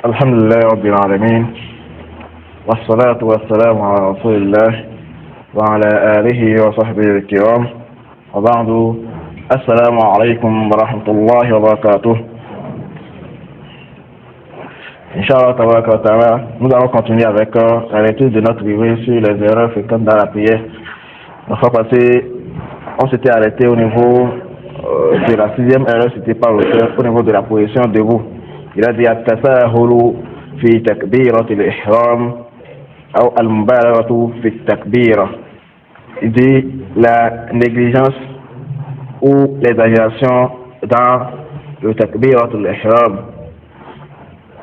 الحمد لله رب العالمين والصلاة والسلام على رسول الله وعلى آله وصحبه الكرام وبعد السلام عليكم ورحمة الله وبركاته. Inch'Allah tabaraka wa ta'ala, nous allons continuer avec la lecture de notre livre sur les erreurs fréquentes dans la prière. La fois passée, on s'était arrêté au niveau de la sixième erreur citée par l'auteur, au niveau de la position debout. Il a dit التساهل في تكبيرة الإحرام أو المبالغة في التكبيرة. Il dit la négligence ou l'exagération dans le takbirat al-ihram.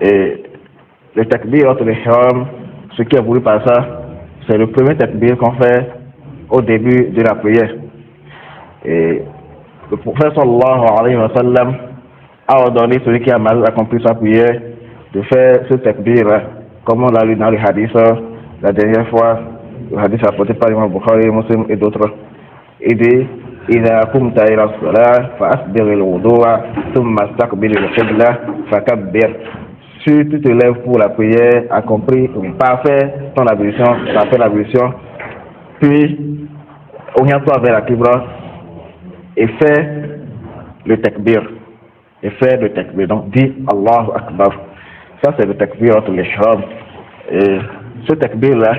Et le takbirat al-ihram, ce qui est voulu par ça, c'est le premier takbir qu'on fait au début de la prière. Et le prophète sallallahu alayhi wa sallam a ordonné celui qui a mal accompli sa prière de faire ce takbir, comme on l'a lu dans le hadith la dernière fois, le hadith apporté par Imam Bukhari, Muslim et d'autres. Il dit إذا قمت إلى الصلاة فأسبغ الوضوء ثم استقبل القبلة فكبر. Si tu te lèves pour la prière, accomplis parfait ton ablution, parfait l'ablution, puis oriente-toi vers la Qibla et fais le takbir. Et fais le takbir. Donc dis Allahu Akbar. Ça c'est le takbir entre les ihram. Et ce takbir là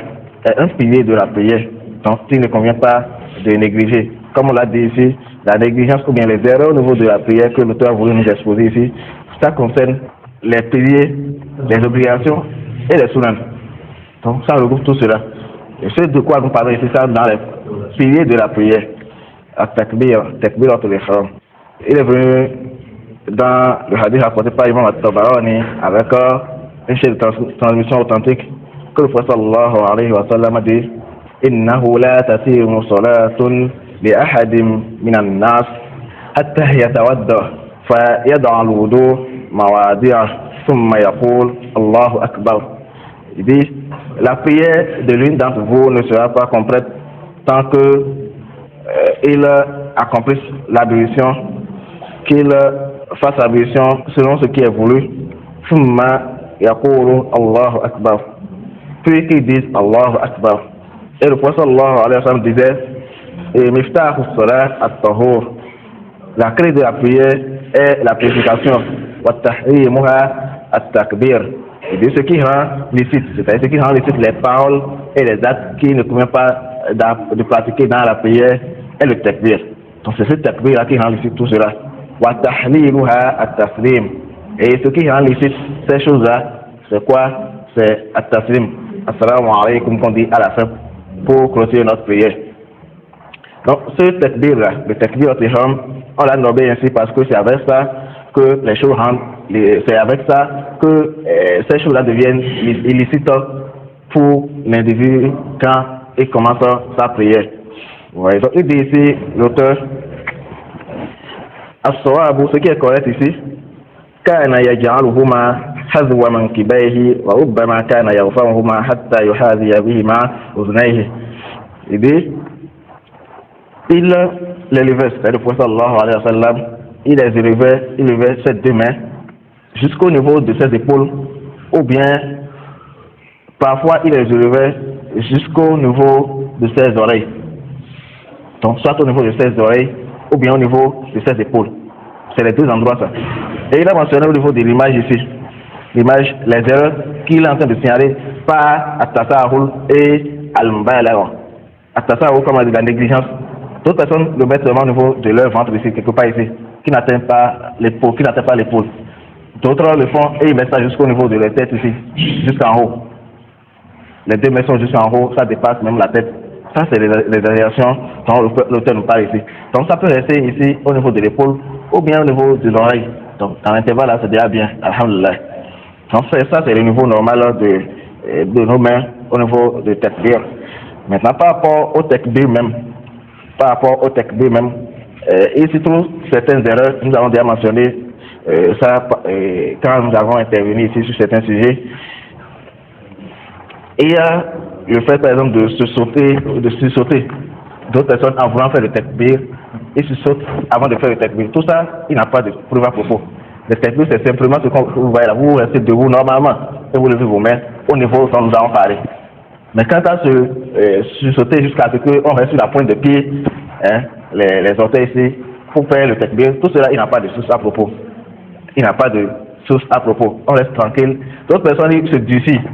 est un pilier de la prière. Donc il ne convient pas de négliger. Comme on l'a dit ici, la négligence ou bien les erreurs au niveau de la prière que l'auteur a voulu nous exposer ici, ça concerne les piliers, les obligations et les sunnah. Donc ça regroupe tout cela. Et c'est de quoi nous parlons ici, ça dans les piliers de la prière. At-takbir, takbir entre les ihram. Il est venu dans le hadith rapporté par Imam At-Tabarani avec une chaîne de transmission authentique que le prophète sallallahu alayhi wa sallam a dit إنه لا تتم صلاة لأحد من الناس حتى يتودع فيضع الوضوء مواضعه ثم يقول الله أكبر. Il dit la prière de l'une d'entre vous ne sera pas complète tant que il accomplisse l'ablution, qu'il fasse l'ablution selon ce qui est voulu. ثم يقول الله أكبر. Puis qu'il dise Allahu Akbar. Et le prophète sallallahu alayhi wa sallam disait Miftahu as-salat at-tahur. La clé de la prière est la purification. Wa tahrimuha at-takbir. Et de ce qui rend licite, c'est-à-dire ce qui rend licite les paroles et les actes qui ne convient pas de pratiquer dans la prière est le takbir. Donc c'est ce takbir là qui rend licite tout cela. Wa tahliluha at-taslim. Et ce qui rend licite ces choses-là, c'est quoi? C'est at-taslim. Assalamu alaykum qu'on dit à la fin pour clôturer notre prière. Donc ce takbir là, le takbir al-ihram, on l'a nommé ainsi parce que c'est avec ça que les choses rendent, c'est avec ça que ces choses là deviennent illicites pour l'individu quand il commence sa prière. Ouais, donc il dit ici l'auteur as-sawabu, ce qui est correct ici, kana yaj'aluhuma حذو منكبيه وربما كان يرفعهما حتى يحاذي بهما أذنيه. Il dit, il les levait, c'est-à-dire le prophète sallallahu alayhi wa sallam, il élevait ses deux mains jusqu'au niveau de ses épaules, ou bien parfois il les élevait jusqu'au niveau de ses oreilles. Donc soit au niveau de ses oreilles, ou bien au niveau de ses épaules. C'est les deux endroits ça. Et il a mentionné au niveau de l'image ici. L'image, les erreurs qu'il est en train de signaler par At-Tasahul et Al-Mubalagha. At-Tasahul, comme on dit, la négligence. D'autres personnes le mettent seulement au niveau de leur ventre ici, quelque part ici, qui n'atteint pas l'épaule, D'autres le font et ils mettent ça jusqu'au niveau de leur tête ici, jusqu'en haut. Les deux mains sont jusqu'en haut, ça dépasse même la tête. Ça, c'est les variations dont l'auteur nous parle ici. Donc, ça peut rester ici au niveau de l'épaule ou bien au niveau de l'oreille. Donc, dans l'intervalle là, c'est déjà bien. Alhamdulillah. Donc ça c'est le niveau normal de nos mains au niveau de takbir. Maintenant par rapport au takbir même, il se trouve certaines erreurs, nous avons déjà mentionné ça quand nous avons intervenu ici sur certains sujets. Il y a le fait par exemple de se sauter. D'autres personnes en voulant faire le takbir, ils se sautent avant de faire le takbir. Tout ça, il n'a pas de preuve à propos. Le takbir, c'est simplement ce que vous voyez là, vous restez debout normalement et vous levez vos mains au niveau dont nous avons parlé. Mais quant à se sauter jusqu'à ce qu'on reste sur la pointe de pied, hein, les orteils ici, pour faire le takbir, tout cela, il n'a pas de source à propos. Il n'a pas de source à propos. On reste tranquille. D'autres personnes, ils se durcissent.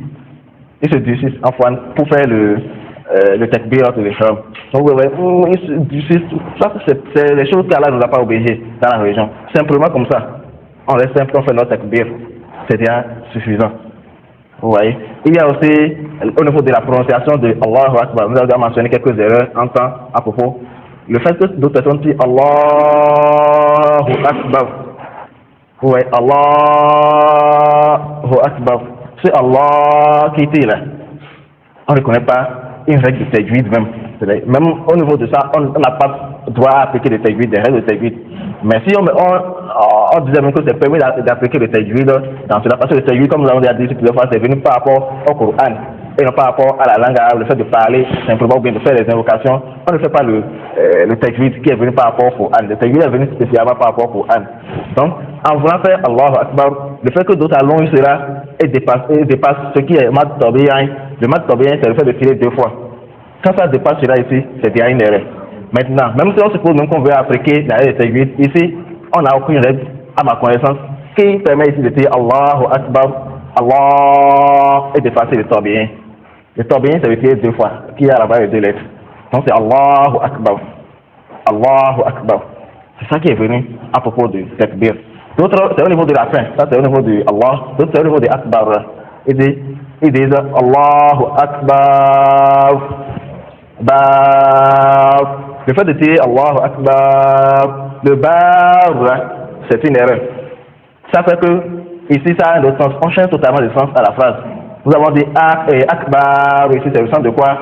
Ils se durcissent enfin pour faire le takbir entre les femmes. Donc, vous voyez, ils se durcissent. Ça, c'est les choses qu'Allah ne nous a pas obligées dans la religion. Simplement comme ça. On reste simple, on fait notre takbir. C'est déjà suffisant. Vous voyez. Il y a aussi, au niveau de la prononciation de Allahu Akbar, nous avons mentionné quelques erreurs en temps à propos. Le fait que d'autres personnes disent Allahu Akbar. Vous voyez, Allahu Akbar. C'est Allah qui était là. On ne connaît pas une règle de tajwid même. Même au niveau de ça, on n'a pas droit à appliquer le tajwid, des règles de tajwid. Mais si on disait même que c'est permis d'appliquer le tajwid dans cela, parce que le tajwid, comme nous avons déjà dit plusieurs fois, c'est venu par rapport au Coran et non par rapport à la langue arabe, le fait de parler simplement ou bien de faire des invocations. On ne fait pas le tajwid qui est venu par rapport au Coran. Le tajwid est venu spécialement par rapport au Coran. Donc, en voulant faire Allahu Akbar, le fait que d'autres allongent cela et dépasse ce qui est mad tabi'in. Le mad tabi'in, c'est le fait de tirer deux fois. Quand ça dépasse cela ici, c'est déjà une erreur. Maintenant, même si on suppose même qu'on veut appliquer la règle de tajwid, ici, on n'a aucune règle, à ma connaissance, qui permet ici de dire Allahu Akbar, Allah, et d'effacer le tabi'in. Le tabi'in, ça veut dire deux fois, qui a là-bas les deux lettres. Donc c'est Allahu Akbar. Allahu Akbar. C'est ça qui est venu à propos du takbir. D'autres, c'est au niveau de la fin, ça c'est au niveau du Allah, d'autres c'est au niveau de Akbar. Ils disent Allahu Akbar. Bar. Le fait de dire Allahu Akbar, le bar, c'est une erreur. Ça fait que, ici, ça a un autre sens. On change totalement le sens à la phrase. Nous avons dit Akbar, ici, c'est le sens de quoi?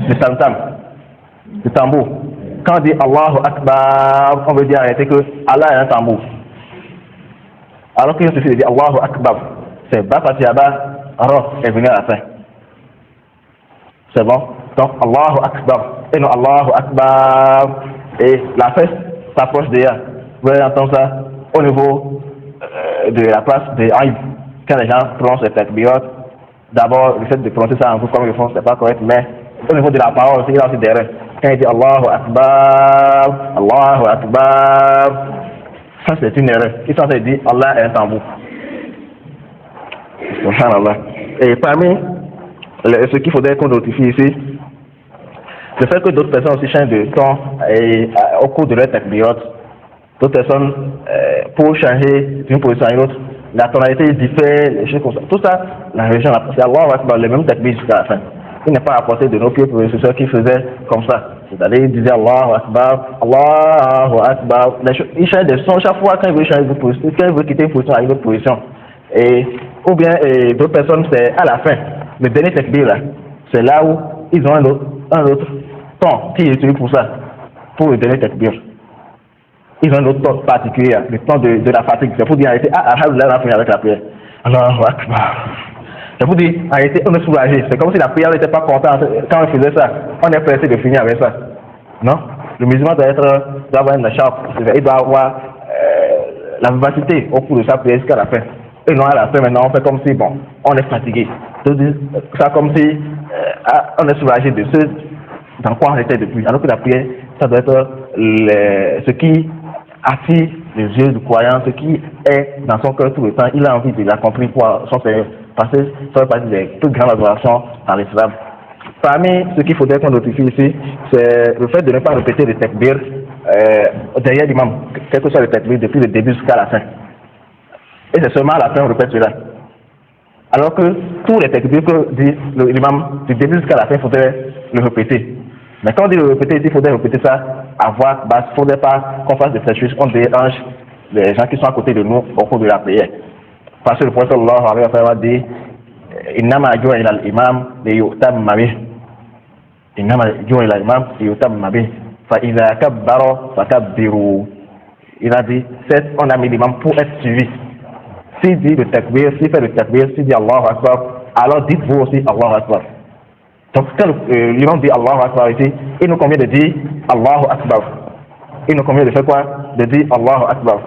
Le tam-tam, le tambour. Quand on dit Allahu Akbar, on veut dire en réalité que Allah est un tambour. Alors qu'il suffit de dire Allahu Akbar, c'est Ba Fatihaba, Ra est venu à la fin. C'est bon? Donc Allahu Akbar, et non Allahu Akbar, et la fesse s'approche déjà. Vous allez entendre ça au niveau de la place de Aïd. Quand les gens prononcent les takbirat, d'abord le fait de prononcer ça en groupe comme ils le font, c'est pas correct, mais au niveau de la parole, il y a aussi des erreurs. Quand il dit Allahu Akbar, Allahu Akbar, ça c'est une erreur. Ils sont en train de dire Allah est un tambour. Subhanallah. Et parmi ce qu'il faudrait qu'on notifie ici, le fait que d'autres personnes aussi changent de ton au cours de leur takbirat, d'autres personnes, pour changer d'une position à une autre, la tonalité diffère, les choses comme ça. Tout ça, la religion, c'est Allahu Akbar, le même takbir jusqu'à la fin. Il n'est pas rapporté de nos pieds prédécesseurs qui faisaient comme ça. C'est-à-dire, ils disaient Allahu Akbar, Allahu Akbar. Ils changent de son chaque fois quand ils veulent changer de position, quand ils veulent quitter une position à une autre position. Ou bien, d'autres personnes, c'est à la fin. Le dernier takbir, là, c'est là où ils ont un autre ton qui est utilisé pour ça, pour le dernier takbir. Ils ont un autre ton particulier, le ton de la fatigue. C'est pour dire, arrêtez, alhamdulillah, on a fini avec la prière. Allahu Akbar. C'est pour dire, arrêtez, on est soulagé. C'est comme si la prière n'était pas contente quand on faisait ça. On est pressé de finir avec ça. Non? Le musulman doit avoir une écharpe. Il doit avoir la vivacité au cours de sa prière jusqu'à la fin. Et non, à la fin, maintenant, on fait comme si, bon, on est fatigué. Ça comme si on est soulagé de ce dans quoi on était depuis. Alors que la prière, ça doit être ce qui attire les yeux du croyant, ce qui est dans son cœur tout le temps. Il a envie de l'accomplir pour son Seigneur. Parce que ça fait partie des plus grandes adorations dans l'islam. Parmi ce qu'il faudrait qu'on notifie ici, c'est le fait de ne pas répéter le takbir derrière l'imam, quel que soit le takbir, depuis le début jusqu'à la fin. Et c'est seulement à la fin on répète cela. Alors que tous les takbirs que dit l'imam, du début jusqu'à la fin, il faudrait le répéter. Mais quand on dit le répéter, il faudrait répéter ça à voix basse. Il ne faudrait pas qu'on fasse des choses, on dérange les gens qui sont à côté de nous au cours de la prière. Parce que le prophète sallallahu alayhi wa sallam dit Innama ju'ila al-imam liyu'tamma bih. Innama ju'ila al-imam liyu'tamma bih. Fa idha kabbara fakabbiru. Il a dit, on a mis l'imam pour être suivi. S'il dit le takbir, s'il fait le takbir, s'il dit Allahu Akbar, alors dites-vous aussi Allahu Akbar. Donc quand l'imam dit Allahu Akbar ici, il nous convient de dire Allahu Akbar. Il nous convient de faire quoi? De dire Allahu Akbar.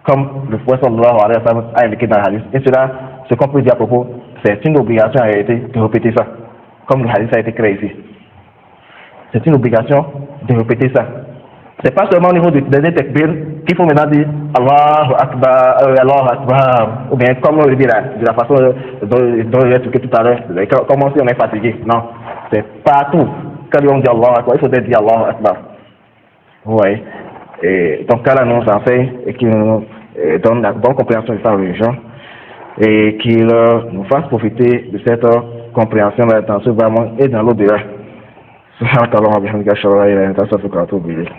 comme le prophète sallallahu alayhi wa sallam a indiqué dans le hadith. Et cela, ce qu'on peut dire à propos, c'est une obligation en réalité de répéter ça, comme le hadith a été créé ici. C'est une obligation de répéter ça. C'est pas seulement au niveau des takbir qu'il faut maintenant dire Allahu Akbar, ou bien comme on le dit là, de la façon dont il a expliqué tout à l'heure, comme si on est fatigué. Non, c'est partout. Quand on dit Allahu Akbar, il faut dire Allahu Akbar. Vous voyez. Et donc, là, nous enseigne et qui nous donne la bonne compréhension de sa religion et qu'il nous fasse profiter de cette compréhension dans ce vraiment et dans l'au-delà. سبحانك اللهم وبحمدك اشهد ان لا اله الا انت استغفرك واتوب اليك